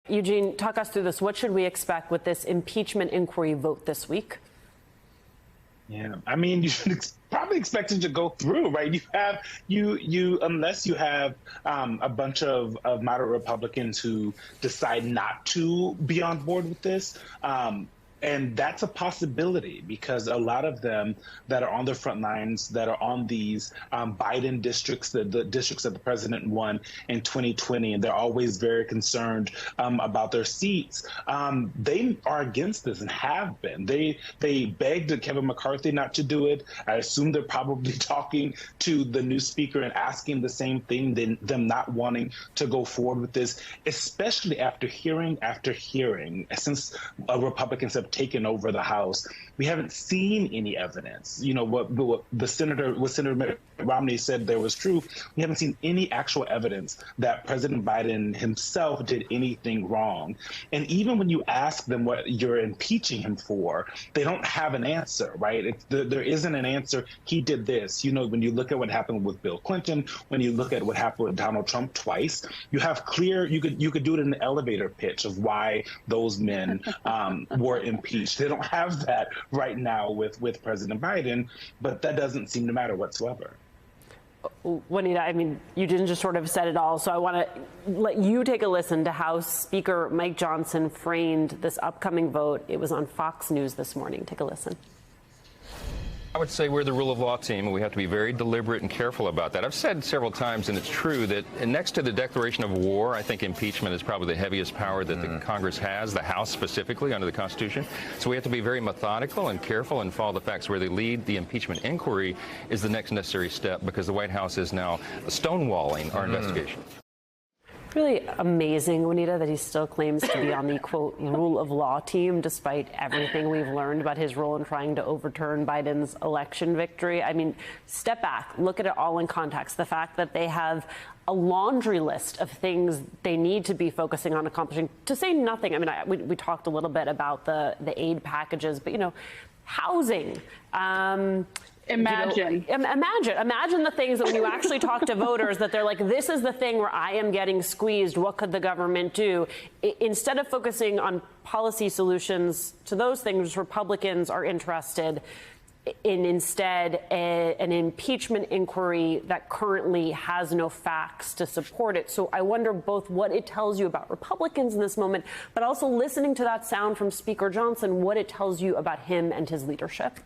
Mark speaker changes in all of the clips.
Speaker 1: Eugene, talk us through this. What should we expect with this impeachment inquiry vote this week?
Speaker 2: Yeah, I mean, you should probably expect it to go through, right? Unless you have a bunch of moderate Republicans who decide not to be on board with this. And that's a possibility because a lot of them that are on the front lines, that are on these Biden districts, the districts that the president won in 2020, and they're always very concerned about their seats. They are against this and have been. They begged Kevin McCarthy not to do it. I assume they're probably talking to the new speaker and asking the same thing, them not wanting to go forward with this, especially after hearing, since Republicans have taken over the House, we haven't seen any evidence. You know, what Senator Mitt Romney said there was true. We haven't seen any actual evidence that President Biden himself did anything wrong. And even when you ask them what you're impeaching him for, they don't have an answer, right? There isn't an answer. He did this. You know, when you look at what happened with Bill Clinton, when you look at what happened with Donald Trump twice, you have clear, you could do it in an elevator pitch of why those men were impeached. They don't have that right now with President Biden, but that doesn't seem to matter whatsoever.
Speaker 1: Juanita, I mean, you didn't just sort of said it all, so I want to let you take a listen to how Speaker Mike Johnson framed this upcoming vote. It was on Fox News this morning. Take a listen.
Speaker 3: I would say we're the rule of law team, and we have to be very deliberate and careful about that. I've said several times, and it's true, that next to the declaration of war, I think impeachment is probably the heaviest power that the Congress has, the House specifically, under the Constitution. So we have to be very methodical and careful and follow the facts. Where they lead, the impeachment inquiry is the next necessary step because the White House is now stonewalling our investigation.
Speaker 1: Really amazing, Juanita, that he still claims to be on the, quote, rule of law team, despite everything we've learned about his role in trying to overturn Biden's election victory. I mean, step back, look at it all in context. The fact that they have a laundry list of things they need to be focusing on accomplishing, to say nothing. I mean, we talked a little bit about the aid packages, but, you know, housing,
Speaker 4: Imagine.
Speaker 1: You know, imagine the things that when you actually talk to voters that they're like, this is the thing where I am getting squeezed. What could the government do? Instead of focusing on policy solutions to those things, Republicans are interested in instead an impeachment inquiry that currently has no facts to support it. So I wonder both what it tells you about Republicans in this moment, but also listening to that sound from Speaker Johnson, what it tells you about him and his leadership.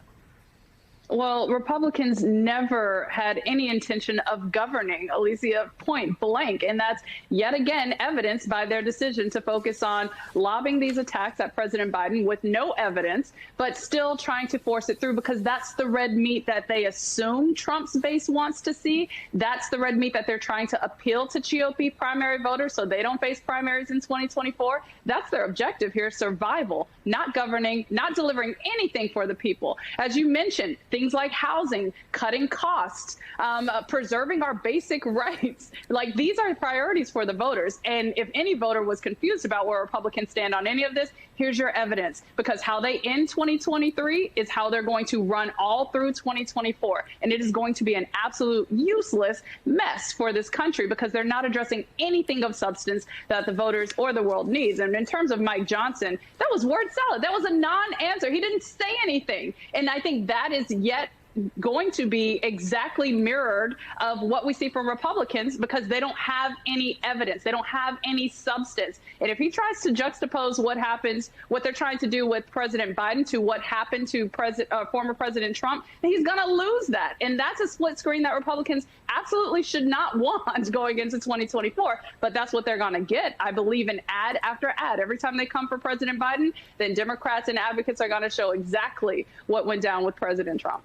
Speaker 4: Well, Republicans never had any intention of governing, Alicia, point blank. And that's yet again evidenced by their decision to focus on lobbing these attacks at President Biden with no evidence, but still trying to force it through because that's the red meat that they assume Trump's base wants to see. That's the red meat that they're trying to appeal to GOP primary voters so they don't face primaries in 2024. That's their objective here, survival, not governing, not delivering anything for the people. As you mentioned, things like housing, cutting costs, preserving our basic rights. Like, these are priorities for the voters. And if any voter was confused about where Republicans stand on any of this, here's your evidence. Because how they end 2023 is how they're going to run all through 2024. And it is going to be an absolute useless mess for this country because they're not addressing anything of substance that the voters or the world needs. And in terms of Mike Johnson, that was word salad. That was a non-answer. He didn't say anything. And I think that is yet going to be exactly mirrored of what we see from Republicans because they don't have any evidence. They don't have any substance. And if he tries to juxtapose what they're trying to do with President Biden to what happened to former President Trump, then he's going to lose that. And that's a split screen that Republicans absolutely should not want going into 2024. But that's what they're going to get. I believe in ad after ad. Every time they come for President Biden, then Democrats and advocates are going to show exactly what went down with President Trump.